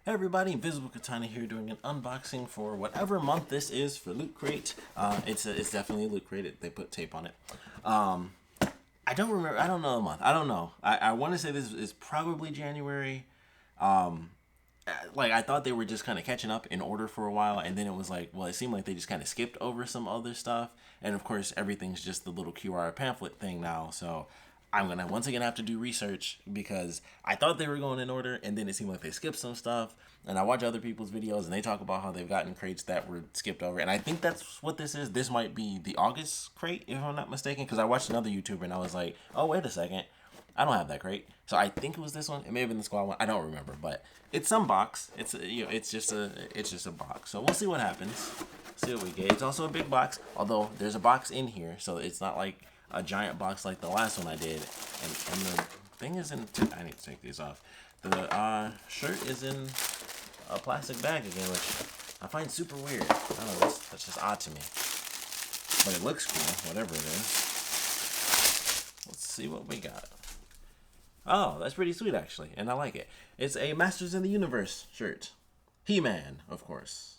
Hey everybody, Invisiblekatana here doing an unboxing for whatever month this is for Loot Crate. It's definitely a Loot Crate. They put tape on it. I don't remember. I don't know the month. I don't know. I want to say this is probably January. Like I thought they were just kind of catching up in order for a while, and then it was like, well, it seemed like they just kind of skipped over some other stuff, and of course everything's just the little QR pamphlet thing now. So I'm gonna once again have to do research because I thought they were going in order, and then it seemed like they skipped some stuff. And I watch other people's videos, and they talk about how they've gotten crates that were skipped over, and I think that's what this is. This might be the August crate, if I'm not mistaken, because I watched another YouTuber, and I was like, oh wait a second. I don't have that crate, so I think it was this one. It may have been the squad one. I don't remember, but it's some box. It's it's just a box. So we'll see what happens. See what we get. It's also a big box, although there's a box in here, so it's not like a giant box like the last one I did. And the thing is in. I need to take these off. The shirt is in a plastic bag again, which I find super weird. I don't know. That's just odd to me, but it looks cool, whatever it is. Let's see what we got. Oh, that's pretty sweet, actually, and I like it. It's a Masters in the Universe shirt. He-Man, of course.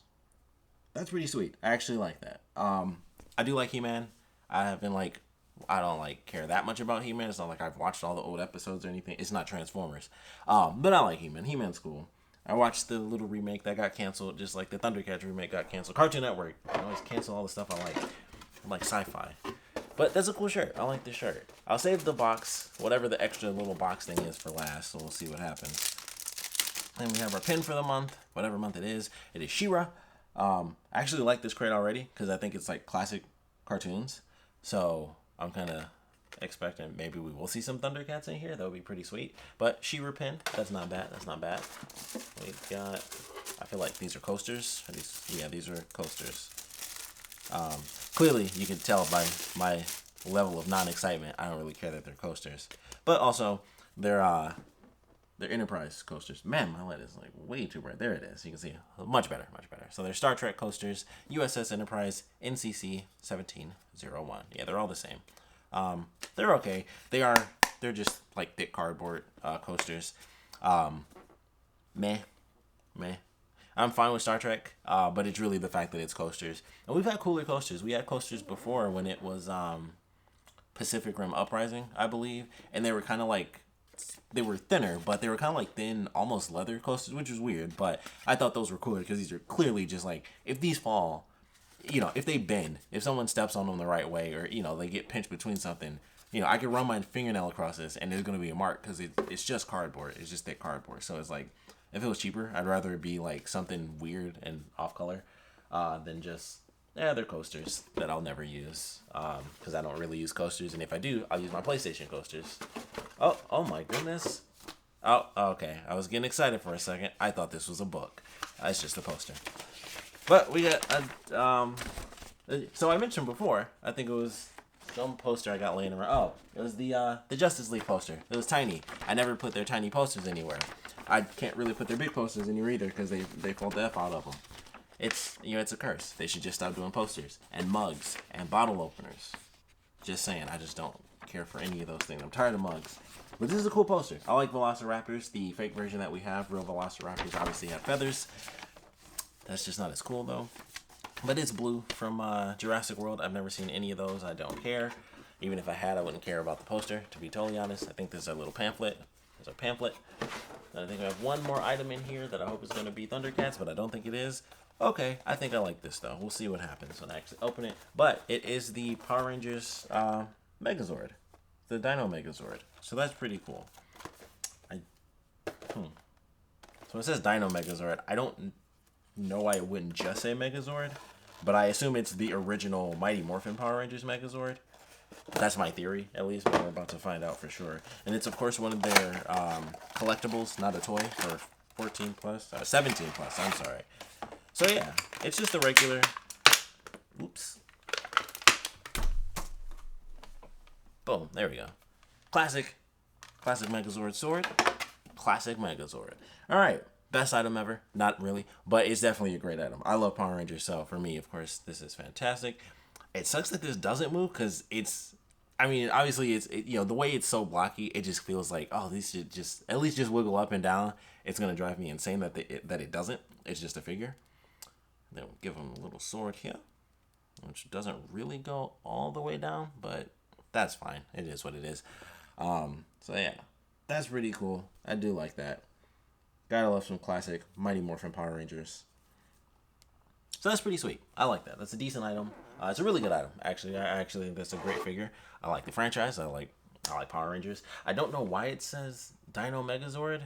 That's pretty sweet. I actually like that. I do like He-Man. I don't care that much about He-Man. It's not like I've watched all the old episodes or anything. It's not Transformers. But I like He-Man. He-Man's cool. I watched the little remake that got canceled, just like the Thundercats remake got canceled. Cartoon Network. I always cancel all the stuff I like. I like sci-fi. But that's a cool shirt. I like this shirt. I'll save the box, whatever the extra little box thing is, for last, so we'll see what happens. Then we have our pin for the month, whatever month it is. It is She-Ra. I actually like this crate already, because I think it's like classic cartoons. So I'm kind of expecting maybe we will see some Thundercats in here. That would be pretty sweet. But She-Ra pin, that's not bad. That's not bad. We've got, I feel like these are coasters. These are coasters. Clearly, you can tell by my level of non-excitement, I don't really care that they're coasters. But also, they're Enterprise coasters. Man, my light is like way too bright. There it is. You can see much better, much better. So they're Star Trek coasters, USS Enterprise, NCC 1701. Yeah, they're all the same. They're okay. They're just like thick cardboard coasters. Meh. I'm fine with Star Trek, but it's really the fact that it's coasters. And we've had cooler coasters. We had coasters before when it was Pacific Rim Uprising, I believe. And they were kind of like, they were thinner, but they were kind of like thin, almost leather coasters, which was weird. But I thought those were cooler because these are clearly just like, if these fall, if they bend, if someone steps on them the right way, or, they get pinched between something, I could run my fingernail across this and there's going to be a mark because it's just cardboard. It's just thick cardboard. So it's like, if it was cheaper, I'd rather it be like something weird and off color than just, they're coasters that I'll never use because I don't really use coasters. And if I do, I'll use my PlayStation coasters. Oh my goodness. Oh, okay. I was getting excited for a second. I thought this was a book. It's just a poster. But we got, so I mentioned before, I think it was some poster I got laying around. Oh, it was the Justice League poster. It was tiny. I never put their tiny posters anywhere. I can't really put their big posters anywhere either because they fall the F out of them. It's a curse. They should just stop doing posters and mugs and bottle openers. Just saying, I just don't care for any of those things. I'm tired of mugs. But this is a cool poster. I like Velociraptors. The fake version that we have, real Velociraptors, obviously have feathers. That's just not as cool though. But it's blue from Jurassic World. I've never seen any of those. I don't care. Even if I had, I wouldn't care about the poster, to be totally honest. I think this is a little pamphlet. There's a pamphlet. And I think I have one more item in here that I hope is going to be Thundercats, but I don't think it is. Okay, I think I like this, though. We'll see what happens when I actually open it. But it is the Power Rangers Megazord. The Dino Megazord. So that's pretty cool. So it says Dino Megazord. I don't know why it wouldn't just say Megazord, but I assume it's the original Mighty Morphin Power Rangers Megazord. That's my theory, at least, but we're about to find out for sure. And it's, of course, one of their collectibles, not a toy, for 14 plus, 17 plus, I'm sorry. So, yeah, it's just a regular, oops. Boom, there we go. Classic Megazord sword, classic Megazord. All right, best item ever, not really, but it's definitely a great item. I love Power Rangers, so for me, of course, this is fantastic. It sucks that this doesn't move because it's I mean, obviously, the way it's so blocky, it just feels like, oh, these should just at least just wiggle up and down. It's gonna drive me insane that it doesn't. It's just a figure. Then we'll give him a little sword here, which doesn't really go all the way down, but that's fine. It is what it is. So yeah, that's pretty cool. I do like that. Gotta love some classic Mighty Morphin Power Rangers. So that's pretty sweet. I like that. That's a decent item. It's a really good item, actually. I actually think that's a great figure. I like the franchise. I like Power Rangers. I don't know why it says Dino Megazord.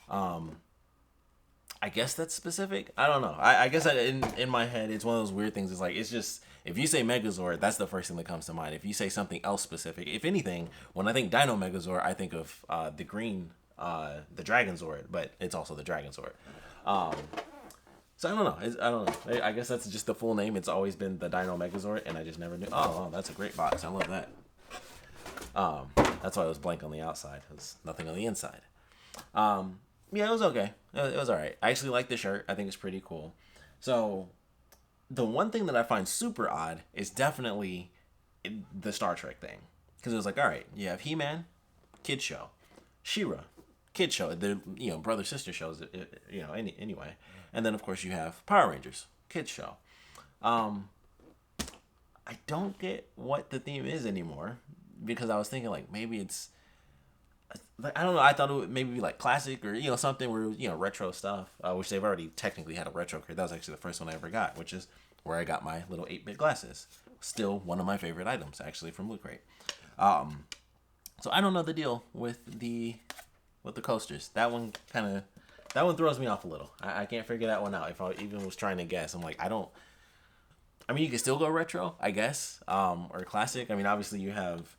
I guess that's specific. I don't know. I guess in my head, it's one of those weird things. It's like, it's just, if you say Megazord, that's the first thing that comes to mind. If you say something else specific, if anything, when I think Dino Megazord, I think of the green, the Dragon Zord, but it's also the Dragon Zord. So I don't know. I don't know. I guess that's just the full name. It's always been the Dino Megazord, and I just never knew. Oh, wow, that's a great box. I love that. That's why it was blank on the outside. There's nothing on the inside. Yeah, it was okay. It was all right. I actually like the shirt. I think it's pretty cool. So the one thing that I find super odd is definitely the Star Trek thing. Because it was like, all right, you have He-Man, kid show. She-Ra, kid show. They're, brother-sister shows, anyway. And then, of course, you have Power Rangers, kids show. I don't get what the theme is anymore. Because I was thinking, like, maybe it's... I don't know. I thought it would maybe be like classic or something where retro stuff, which they've already technically had a retro crate. That was actually the first one I ever got, which is where I got my little 8-bit glasses. Still one of my favorite items actually from Lootcrate. So I don't know the deal with the coasters. That one throws me off a little. I can't figure that one out. If I even was trying to guess, I'm like, I mean, you can still go retro, I guess, or classic. I mean, obviously you have,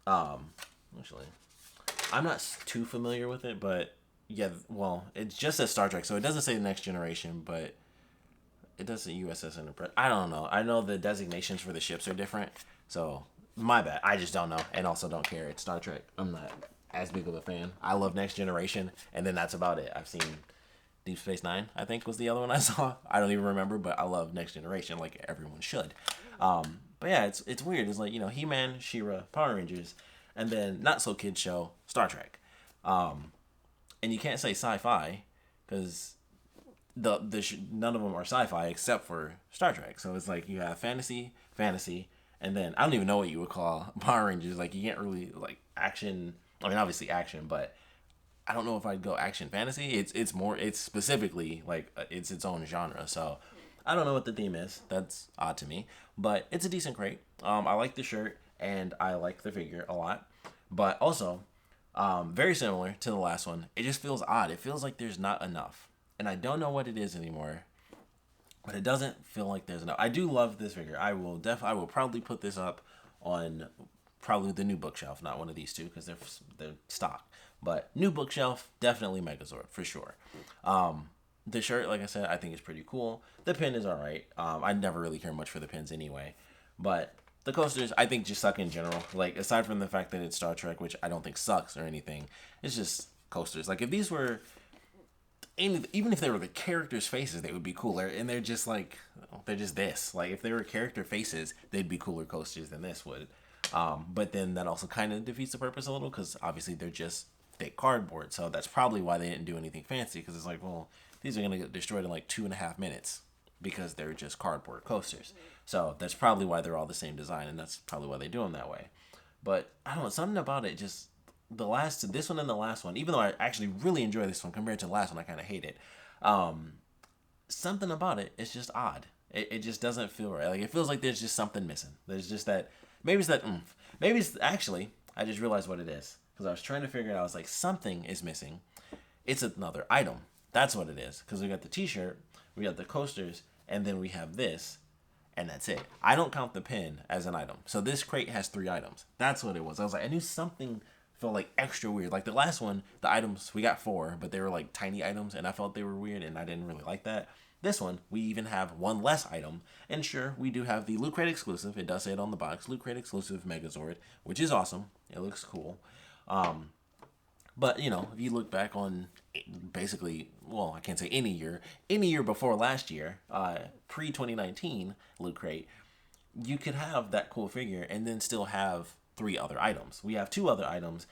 actually. I'm not too familiar with it, but yeah, well, it just says Star Trek, so it doesn't say the Next Generation, but it does say USS Enterprise. I don't know. I know the designations for the ships are different, so my bad. I just don't know, and also don't care. It's Star Trek. I'm not as big of a fan. I love Next Generation, and then that's about it. I've seen Deep Space Nine, I think was the other one I saw. I don't even remember, but I love Next Generation, like everyone should. But yeah, it's weird. It's like, He-Man, She-Ra, Power Rangers, and then not so kid show, Star Trek. And you can't say sci-fi because none of them are sci-fi except for Star Trek. So it's like you have fantasy, and then I don't even know what you would call Power Rangers. Like you can't really like action. I mean, obviously action, but I don't know if I'd go action fantasy. It's specifically like it's its own genre. So I don't know what the theme is. That's odd to me, but it's a decent crate. I like the shirt and I like the figure a lot. But also, very similar to the last one, it just feels odd. It feels like there's not enough. And I don't know what it is anymore, but it doesn't feel like there's enough. I do love this figure. I will probably put this up on probably the new bookshelf, not one of these two because they're stock. But new bookshelf, definitely Megazord for sure. The shirt, like I said, I think is pretty cool. The pin is all right. I never really care much for the pins anyway, but the coasters, I think, just suck in general. Like, aside from the fact that it's Star Trek, which I don't think sucks or anything, it's just coasters. Like, if these were, even if they were the characters' faces, they would be cooler. And they're just like, they're just this. Like, if they were character faces, they'd be cooler coasters than this would. But then that also kind of defeats the purpose a little because obviously they're just thick cardboard. So that's probably why they didn't do anything fancy because it's like, well, these are going to get destroyed in like 2.5 minutes because they're just cardboard coasters. So that's probably why they're all the same design, and that's probably why they do them that way. But I don't know, something about it just this one and the last one, even though I actually really enjoy this one compared to the last one, I kind of hate it. Something about it is just odd. It just doesn't feel right. Like it feels like there's just something missing. There's just that, maybe it's that oomph. Maybe it's actually, I just realized what it is because I was trying to figure it out. I was like, something is missing. It's another item. That's what it is. Because we got the t-shirt, we got the coasters, and then we have this. And that's it. I don't count the pin as an item. So this crate has 3 items. That's what it was. I was like, I knew something felt like extra weird. Like the last one, the items, we got 4, but they were like tiny items, and I felt they were weird, and I didn't really like that. This one, we even have 1 less item. And sure, we do have the Loot Crate exclusive. It does say it on the box. Loot Crate exclusive Megazord, which is awesome. It looks cool. But, if you look back on basically, well, I can't say any year before last year, pre-2019 Loot Crate, you could have that cool figure and then still have 3 other items. We have 2 other items.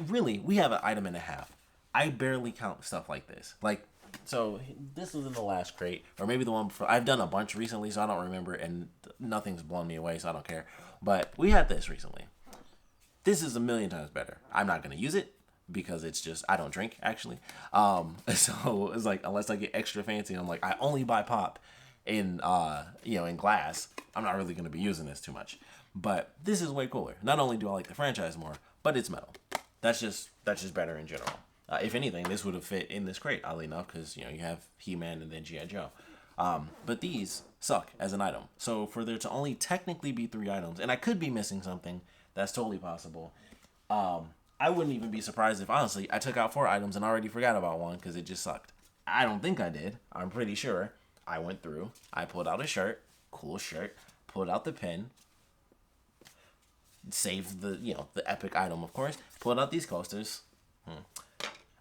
We have an item and a half. I barely count stuff like this. Like, so this was in the last crate, or maybe the one before. I've done a bunch recently, so I don't remember, and nothing's blown me away, so I don't care. But we had this recently. This is a million times better. I'm not going to use it because it's just, I don't drink, actually. So it's like, unless I get extra fancy, I'm like, I only buy pop in, in glass. I'm not really going to be using this too much. But this is way cooler. Not only do I like the franchise more, but it's metal. That's just better in general. If anything, this would have fit in this crate, oddly enough, because, you have He-Man and then G.I. Joe. But these suck as an item. So for there to only technically be 3 items, and I could be missing something, that's totally possible. I wouldn't even be surprised if, honestly, I took out 4 items and already forgot about one because it just sucked. I don't think I did. I'm pretty sure. I went through. I pulled out a shirt. Cool shirt. Pulled out the pen. Saved the epic item, of course. Pulled out these coasters.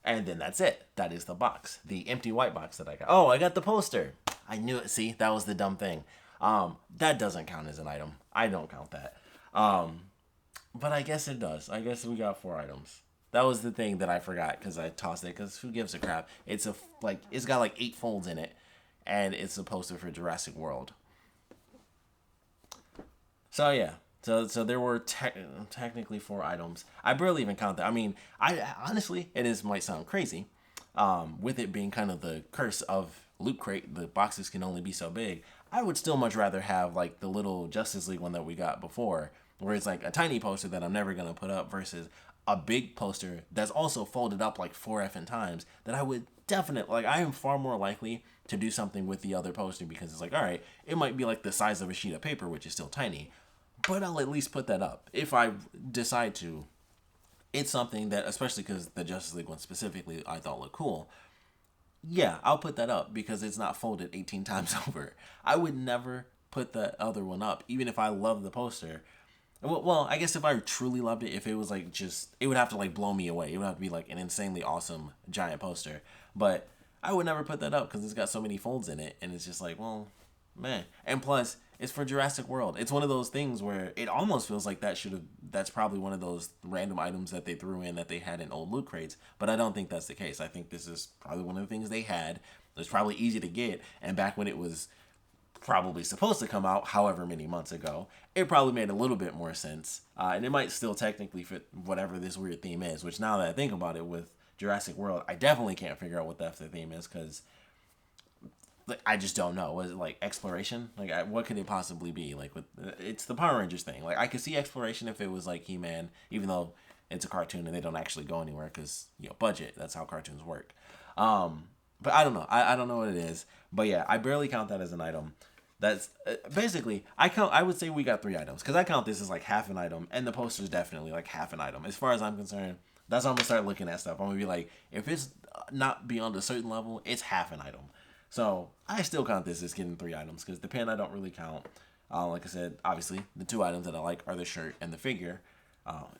And then that's it. That is the box. The empty white box that I got. Oh, I got the poster. I knew it. See, that was the dumb thing. That doesn't count as an item. I don't count that. But I guess it does. I guess we got 4 items. That was the thing that I forgot because I tossed it because who gives a crap? It's got like 8 folds in it, and it's a poster for Jurassic World. So yeah. So there were technically 4 items. I barely even count that. I mean, I honestly, might sound crazy, with it being kind of the curse of Loot Crate, the boxes can only be so big. I would still much rather have like the little Justice League one that we got before, where it's like a tiny poster that I'm never going to put up versus a big poster that's also folded up like 4 effing times that I would definitely, I am far more likely to do something with the other poster because it's like, all right, it might be like the size of a sheet of paper, which is still tiny, but I'll at least put that up. If I decide to, it's something that, especially because the Justice League one specifically I thought looked cool, yeah, I'll put that up because it's not folded 18 times over. I would never put the other one up, even if I love the poster. Well, I guess if I truly loved it, if it was like it would have to like blow me away. It would have to be like an insanely awesome giant poster. But I would never put that up because it's got so many folds in it. And it's just like, well, man. And plus, it's for Jurassic World. It's one of those things where it almost feels like that's probably one of those random items that they threw in that they had in old loot crates. But I don't think that's the case. I think this is probably one of the things they had. It was probably easy to get. And back when it was probably supposed to come out however many months ago, it probably made a little bit more sense. And it might still technically fit whatever this weird theme is, which now that I think about it with Jurassic World, I definitely can't figure out what the theme is because I just don't know. Was it like exploration? Like, what could it possibly be? Like, it's the Power Rangers thing. Like, I could see exploration if it was like He-Man, even though it's a cartoon and they don't actually go anywhere because, budget. That's how cartoons work. But I don't know. I don't know what it is. But yeah, I barely count that as an item. That's basically, I would say we got 3 items because I count this as like half an item, and the poster is definitely like half an item. As far as I'm concerned, that's how I'm gonna start looking at stuff. I'm gonna be like, if it's not beyond a certain level, it's half an item. So I still count this as getting 3 items because the pen I don't really count. Like I said, obviously the 2 items that I like are the shirt and the figure.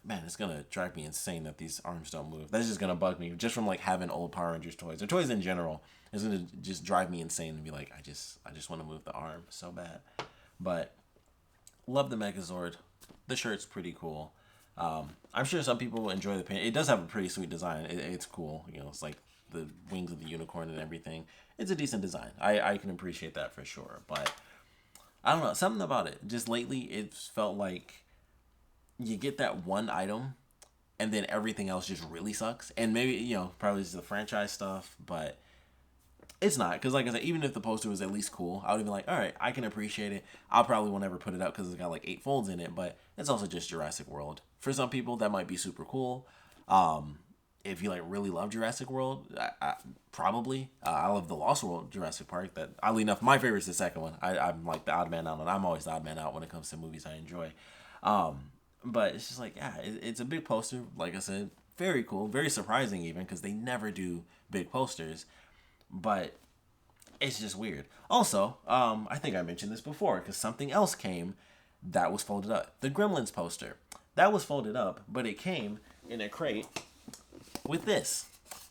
Man, it's gonna drive me insane that these arms don't move. That's just gonna bug me just from like having old Power Rangers toys or toys in general. It's gonna just drive me insane and be like, I just want to move the arm so bad. But love the Megazord. The shirt's pretty cool. I'm sure some people will enjoy the paint. It does have a pretty sweet design. It's cool. It's like the wings of the unicorn and everything. It's a decent design. I can appreciate that for sure. But I don't know, something about it. Just lately, it's felt like you get that one item and then everything else just really sucks. And maybe, probably it's the franchise stuff, but it's not. Because like I said, even if the poster was at least cool, I would be like, all right, I can appreciate it. I'll probably won't ever put it up because it's got like 8 folds in it, but it's also just Jurassic World. For some people, that might be super cool. If you like really love Jurassic World, I probably. I love the Lost World Jurassic Park. That, oddly enough, my favorite is the second one. I'm like the odd man out, and I'm always the odd man out when it comes to movies I enjoy. But it's just like, yeah, it's a big poster. Like I said, very cool, very surprising even because they never do big posters. But it's just weird. Also, I think I mentioned this before because something else came that was folded up. The Gremlins poster. That was folded up, but it came in a crate with this.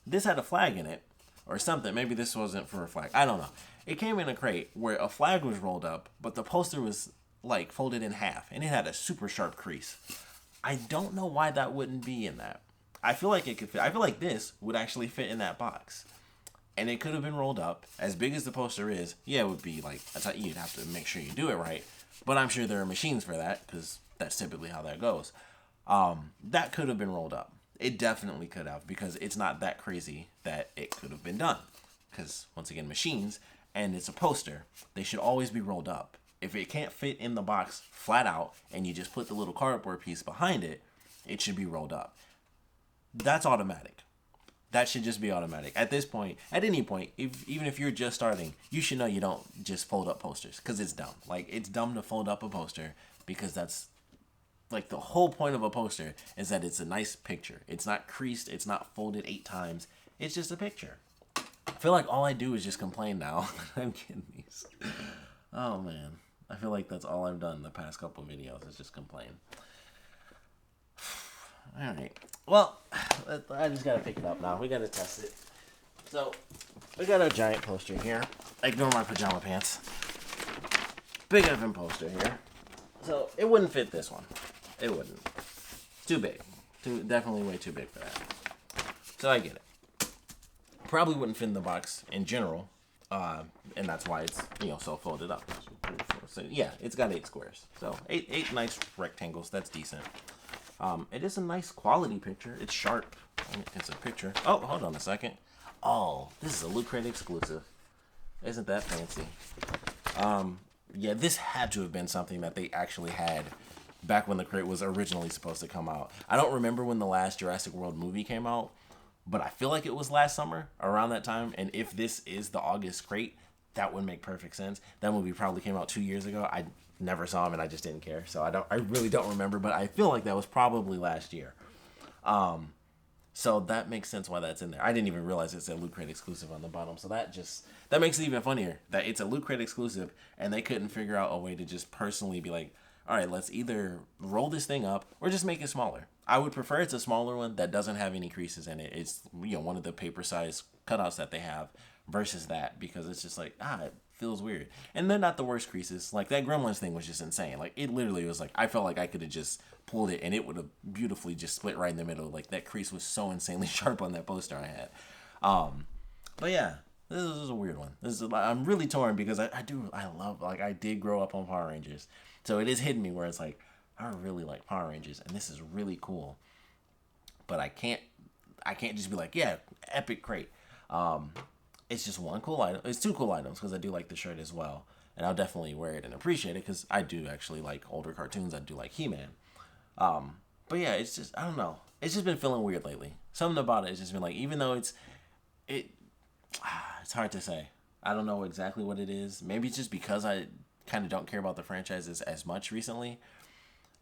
This had a flag in it or something. Maybe this wasn't for a flag. I don't know. It came in a crate where a flag was rolled up, but the poster was like folded in half and it had a super sharp crease. I don't know why that wouldn't be in that. I feel like it could fit. I feel like this would actually fit in that box. And it could have been rolled up. As big as the poster is, yeah, it would be like, you'd have to make sure you do it right. But I'm sure there are machines for that, because that's typically how that goes. That could have been rolled up. It definitely could have, because it's not that crazy that it could have been done. Because, once again, machines, and it's a poster, they should always be rolled up. If it can't fit in the box flat out, and you just put the little cardboard piece behind it, it should be rolled up. That's automatic. That should just be automatic. At this point, at any point, even if you're just starting, you should know you don't just fold up posters, because it's dumb. Like, it's dumb to fold up a poster, because that's, like, the whole point of a poster is that it's a nice picture. It's not creased. It's not folded 8 times. It's just a picture. I feel like all I do is just complain now. I'm kidding these. Oh, man. I feel like that's all I've done the past couple videos is just complain. All right. Well, I just got to pick it up now. We got to test it. So, we got our giant poster here. Ignore my pajama pants. Big effing poster here. So, it wouldn't fit this one. It wouldn't. Too big. Definitely way too big for that. So, I get it. Probably wouldn't fit in the box in general. And that's why it's, so folded up. So, yeah, it's got 8 squares. So, eight nice rectangles. That's decent. It is a nice quality picture. It's sharp. It's a picture. Oh, hold on a second. Oh, this is a Lootcrate exclusive. Isn't that fancy? Yeah, this had to have been something that they actually had back when the crate was originally supposed to come out. I don't remember when the last Jurassic World movie came out, but I feel like it was last summer, around that time. And if this is the August crate, that would make perfect sense. That movie probably came out 2 years ago. I never saw him and I just didn't care. So I really don't remember, but I feel like that was probably last year. So that makes sense why that's in there. I didn't even realize it said Loot Crate exclusive on the bottom. So that makes it even funnier that it's a Loot Crate exclusive and they couldn't figure out a way to just personally be like, all right, let's either roll this thing up or just make it smaller. I would prefer it's a smaller one that doesn't have any creases in it. It's, one of the paper size cutouts that they have versus that, because it's just like, it feels weird. And they're not the worst creases. Like, that Gremlins thing was just insane. Like, it literally was like, I felt like I could have just pulled it and it would have beautifully just split right in the middle. Like, that crease was so insanely sharp on that poster I had. But yeah, this is a weird one. I'm really torn because I did grow up on Power Rangers. So it is hitting me where it's like, I really like Power Rangers and this is really cool. But I can't just be like, yeah, epic crate. It's just one cool item. It's 2 cool items because I do like the shirt as well. And I'll definitely wear it and appreciate it because I do actually like older cartoons. I do like He-Man. But yeah, it's just, I don't know. It's just been feeling weird lately. Something about it has just been like, even though it's hard to say. I don't know exactly what it is. Maybe it's just because I kind of don't care about the franchises as much recently.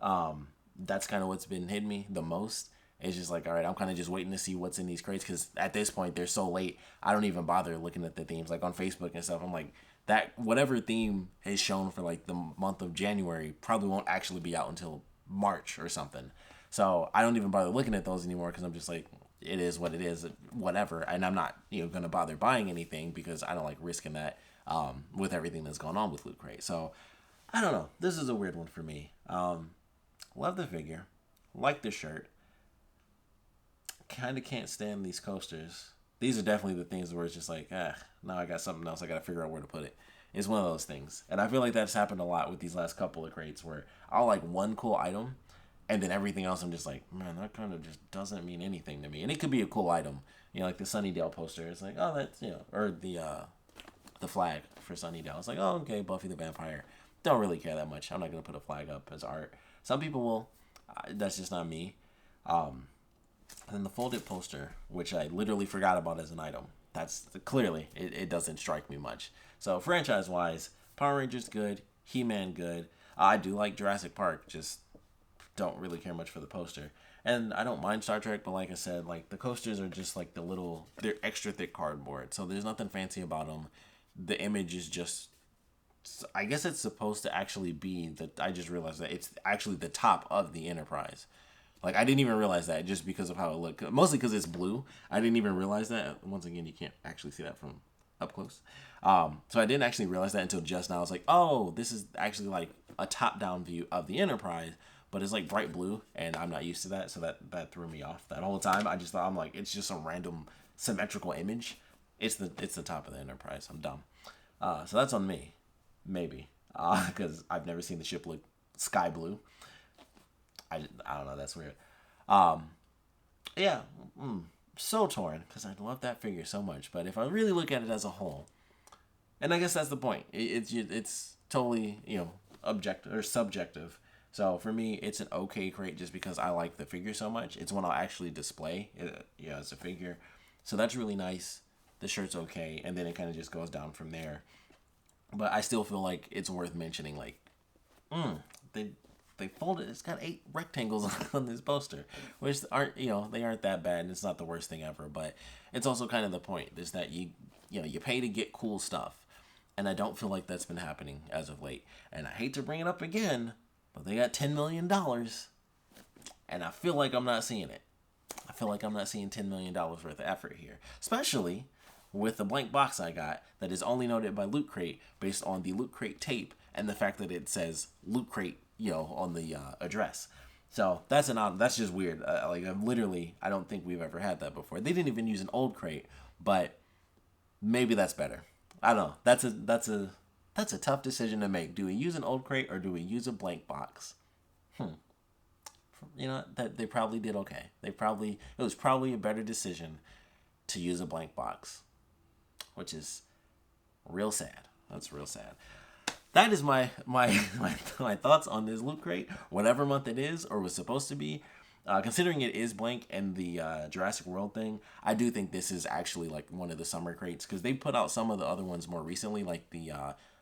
That's kind of what's been hitting me the most. It's just like, all right, I'm kind of just waiting to see what's in these crates because at this point, they're so late, I don't even bother looking at the themes. Like on Facebook and stuff, I'm like, that whatever theme is shown for like the month of January probably won't actually be out until March or something. So I don't even bother looking at those anymore because I'm just like, it is what it is, whatever. And I'm not, going to bother buying anything because I don't like risking that with everything that's going on with Loot Crate. So I don't know. This is a weird one for me. Love the figure. Like the shirt. Kind of can't stand these coasters. These are definitely the things where it's just like, now I got something else. I got to figure out where to put it. It's one of those things. And I feel like that's happened a lot with these last couple of crates where I'll like one cool item and then everything else I'm just like, man, that kind of just doesn't mean anything to me. And it could be a cool item. Like the Sunnydale poster. It's like, oh, that's, or the flag for Sunnydale. It's like, oh, okay, Buffy the Vampire. Don't really care that much. I'm not going to put a flag up as art. Some people will. That's just not me. And then the folded poster, which I literally forgot about as an item. That's clearly, it doesn't strike me much. So franchise-wise, Power Rangers good, He-Man good. I do like Jurassic Park, just don't really care much for the poster. And I don't mind Star Trek, but like I said, like the coasters are just like they're extra thick cardboard. So there's nothing fancy about them. The image is just, I guess it's supposed to actually be I just realized that it's actually the top of the Enterprise. Like, I didn't even realize that just because of how it looked. Mostly because it's blue. I didn't even realize that. Once again, you can't actually see that from up close. So I didn't actually realize that until just now. I was like, oh, this is actually like a top-down view of the Enterprise. but it's like bright blue, and I'm not used to that, so that threw me off that whole time. I just thought, I'm like, it's just some random symmetrical image. It's the top of the Enterprise. I'm dumb. So that's on me, maybe, because I've never seen the ship look sky blue. I don't know. That's weird. Yeah, so torn because I love that figure so much. But if I really look at it as a whole, and I guess that's the point. It's totally, objective or subjective. So for me, it's an okay crate just because I like the figure so much. It's one I'll actually display, as a figure. So that's really nice. The shirt's okay, and then it kind of just goes down from there. But I still feel like it's worth mentioning. Like, they folded. It's got 8 rectangles on this poster, which aren't they aren't that bad. And it's not the worst thing ever, but it's also kind of the point is that you pay to get cool stuff, and I don't feel like that's been happening as of late. And I hate to bring it up again, but they got $10 million, and I feel like I'm not seeing it. I feel like I'm not seeing $10 million worth of effort here, especially with the blank box I got that is only noted by Lootcrate based on the Lootcrate tape and the fact that it says Lootcrate, on the address. So that's just weird. I don't think we've ever had that before. They didn't even use an old crate, but maybe that's better. I don't know. That's a tough decision to make. Do we use an old crate or do we use a blank box? That they probably did okay. It was probably a better decision to use a blank box, which is real sad. That's real sad. That is my thoughts on this Loot Crate, whatever month it is or was supposed to be. Considering it is blank and the Jurassic World thing, I do think this is actually like one of the summer crates because they put out some of the other ones more recently. Like the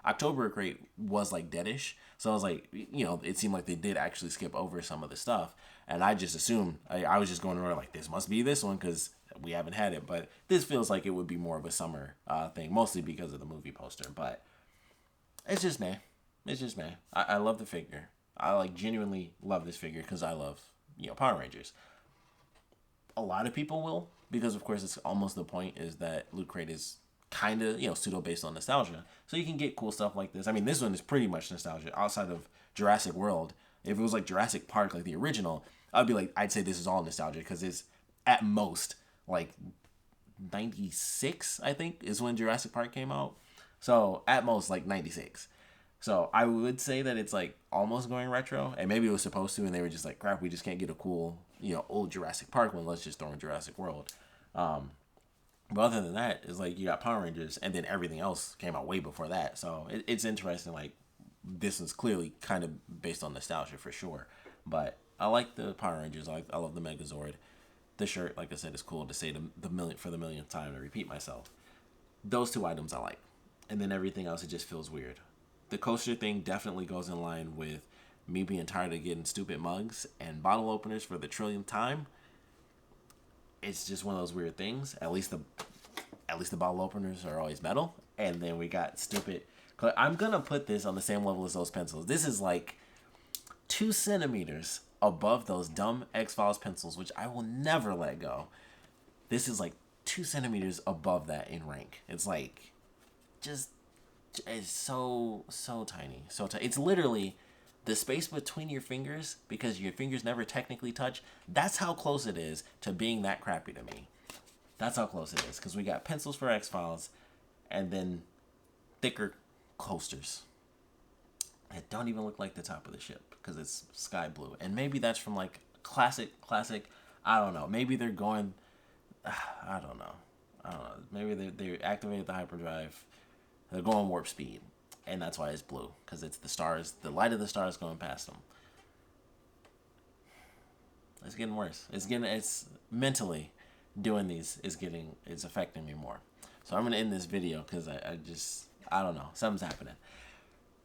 October crate was like deadish, so I was like, it seemed like they did actually skip over some of the stuff, and I just assumed I was just going around like this must be this one because we haven't had it, but this feels like it would be more of a summer thing, mostly because of the movie poster, but. It's just meh. I love the figure. I genuinely love this figure because I love, Power Rangers. A lot of people will because of course it's almost the point is that Loot Crate is kind of, pseudo based on nostalgia. So you can get cool stuff like this. I mean, this one is pretty much nostalgia outside of Jurassic World. If it was like Jurassic Park, like the original, I'd say this is all nostalgia because it's at most like 96, I think, is when Jurassic Park came out. So at most like 96. So I would say that it's like almost going retro, and maybe it was supposed to, and they were just like, crap, we just can't get a cool, old Jurassic Park one. Let's just throw in Jurassic World. But other than that, it's like you got Power Rangers, and then everything else came out way before that. So it's interesting. Like this is clearly kind of based on nostalgia for sure. But I like the Power Rangers. I love the Megazord. The shirt, like I said, is cool to say the millionth time to repeat myself. Those 2 items I like. And then everything else, it just feels weird. The coaster thing definitely goes in line with me being tired of getting stupid mugs and bottle openers for the trillionth time. It's just one of those weird things. At least the bottle openers are always metal. And then we got stupid. I'm going to put this on the same level as those pencils. This is like 2 centimeters above those dumb X-Files pencils, which I will never let go. This is like 2 centimeters above that in rank. It's like... it's so tiny. It's literally the space between your fingers because your fingers never technically touch. That's how close it is to being that crappy to me. That's how close it is because we got pencils for X-Files and then thicker coasters that don't even look like the top of the ship because it's sky blue. And maybe that's from like classic. I don't know. Maybe they're going. I don't know. Maybe they activated the hyperdrive. They're going warp speed, and that's why it's blue, because it's the stars, the light of the stars going past them. It's getting worse. It's mentally doing these is affecting me more. So I'm going to end this video because I don't know. Something's happening.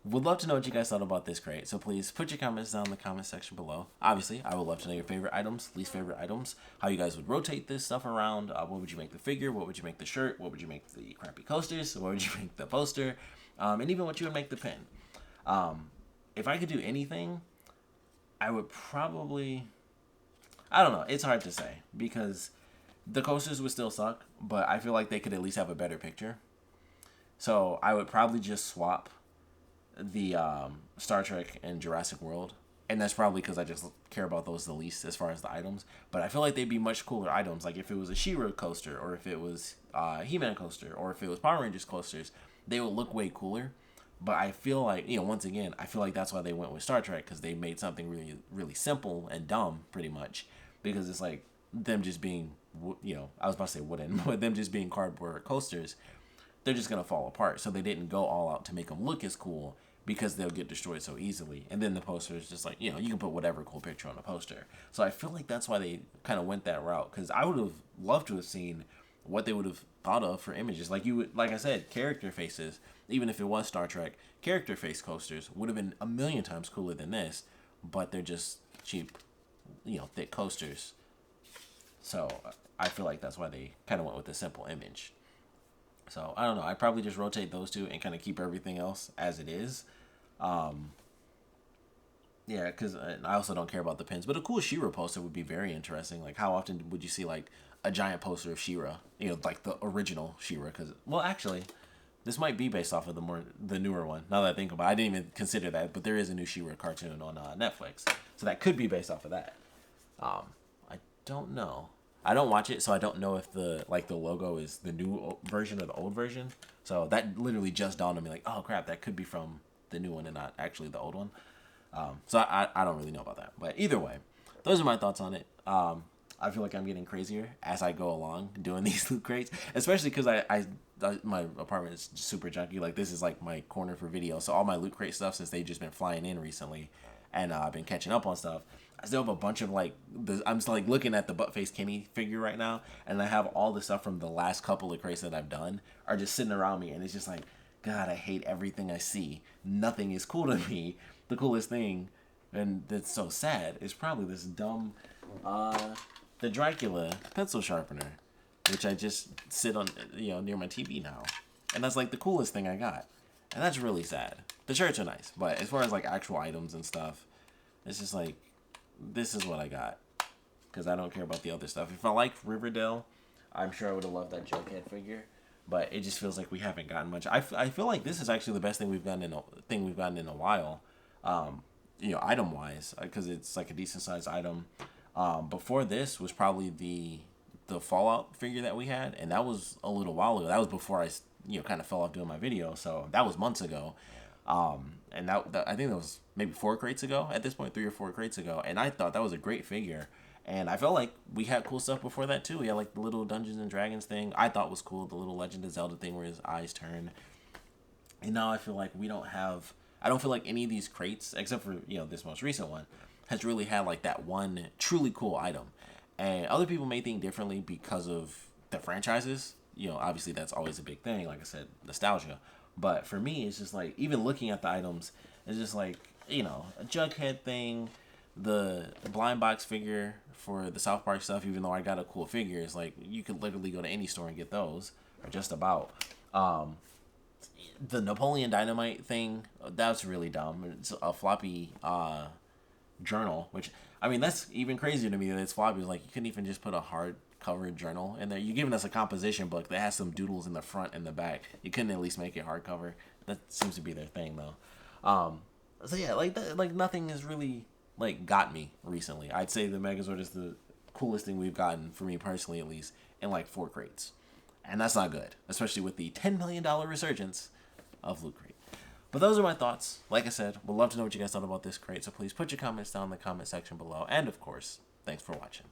Would love to know what you guys thought about this crate, so please put your comments down in the comment section below. Obviously, I would love to know your favorite items, least favorite items, how you guys would rotate this stuff around, what would you make the figure, what would you make the shirt, what would you make the crappy coasters, what would you make the poster, and even what you would make the pin. If I could do anything, I would probably... I don't know, it's hard to say, because the coasters would still suck, but I feel like they could at least have a better picture. So I would probably just swap the Star Trek and Jurassic World And that's probably because I just care about those the least as far as the items. But I feel like they'd be much cooler items. Like if it was a She-Ra coaster, or if it was He-Man coaster, or if it was Power Rangers coasters, they would look way cooler. But I feel like, once again, I feel like that's why they went with Star Trek, because they made something really, really simple and dumb, pretty much. Because it's like them just being, I was about to say wooden, but them just being cardboard coasters, they're just going to fall apart. So they didn't go all out to make them look as cool, because they'll get destroyed so easily. And then the poster is just like, you can put whatever cool picture on a poster. So I feel like that's why they kind of went that route, because I would have loved to have seen what they would have thought of for images. Like I said, character faces, even if it was Star Trek, character face coasters would have been a million times cooler than this, but they're just cheap, thick coasters. So I feel like that's why they kind of went with a simple image. So I don't know. I probably just rotate those two and kind of keep everything else as it is. Yeah, because I also don't care about the pins. But a cool She-Ra poster would be very interesting. Like, how often would you see like a giant poster of She-Ra? Like the original She-Ra. Because, well, actually, this might be based off of the newer one. Now that I think about it, I didn't even consider that. But there is a new She-Ra cartoon on Netflix, so that could be based off of that. I don't know. I don't watch it, so I don't know if the logo is the new version or the old version. So that literally just dawned on me, like, oh crap, that could be from the new one and not actually the old one. So I don't really know about that. But either way, those are my thoughts on it. I feel like I'm getting crazier as I go along doing these loot crates, especially because I my apartment is super junky. Like, this is like my corner for video. So all my loot crate stuff, since they've just been flying in recently, and I've been catching up on stuff, I still have a bunch of I'm just like looking at the Buttface Kenny figure right now, and I have all the stuff from the last couple of crates that I've done are just sitting around me, and it's just like, God, I hate everything I see. Nothing is cool to me. The coolest thing, and that's so sad, is probably this dumb, the Dracula pencil sharpener, which I just sit on, near my TV now, and that's like the coolest thing I got, and that's really sad. The shirts are nice, but as far as like actual items and stuff, it's just like, this is what I got, because I don't care about the other stuff. If I liked Riverdale, I'm sure I would have loved that Jughead figure, but it just feels like we haven't gotten much. I feel like this is actually the best thing we've gotten in a while, item wise, because it's like a decent sized item. Before this was probably the Fallout figure that we had, and that was a little while ago. That was before I kind of fell off doing my video, so that was months ago. And that I think that was maybe 4 crates ago at this point, 3 or 4 crates ago, and I thought that was a great figure. And I felt like we had cool stuff before that too. We had like the little Dungeons and Dragons thing, I thought was cool, the little Legend of Zelda thing where his eyes turn. And now I feel like I don't feel like any of these crates, except for this most recent one, has really had like that one truly cool item. And other people may think differently because of the franchises. Obviously that's always a big thing. Like I said, nostalgia. But for me, it's just like, even looking at the items, it's just like, a Jughead thing, the blind box figure for the South Park stuff, even though I got a cool figure, it's like, you could literally go to any store and get those, or just about. The Napoleon Dynamite thing, that's really dumb. It's a floppy journal, which, I mean, that's even crazier to me that it's floppy. Like, you couldn't even just put a hardcover journal in there. You're giving us a composition book that has some doodles in the front and the back. You couldn't at least make it hardcover. That seems to be their thing, though. So yeah, like nothing has really like got me recently. I'd say the Megazord is the coolest thing we've gotten, for me personally at least, in like 4 crates, and that's not good, especially with the $10 million resurgence of Loot Crate. But those are my thoughts. Like I said, would love to know what you guys thought about this crate, so please put your comments down in the comment section below, and of course, thanks for watching.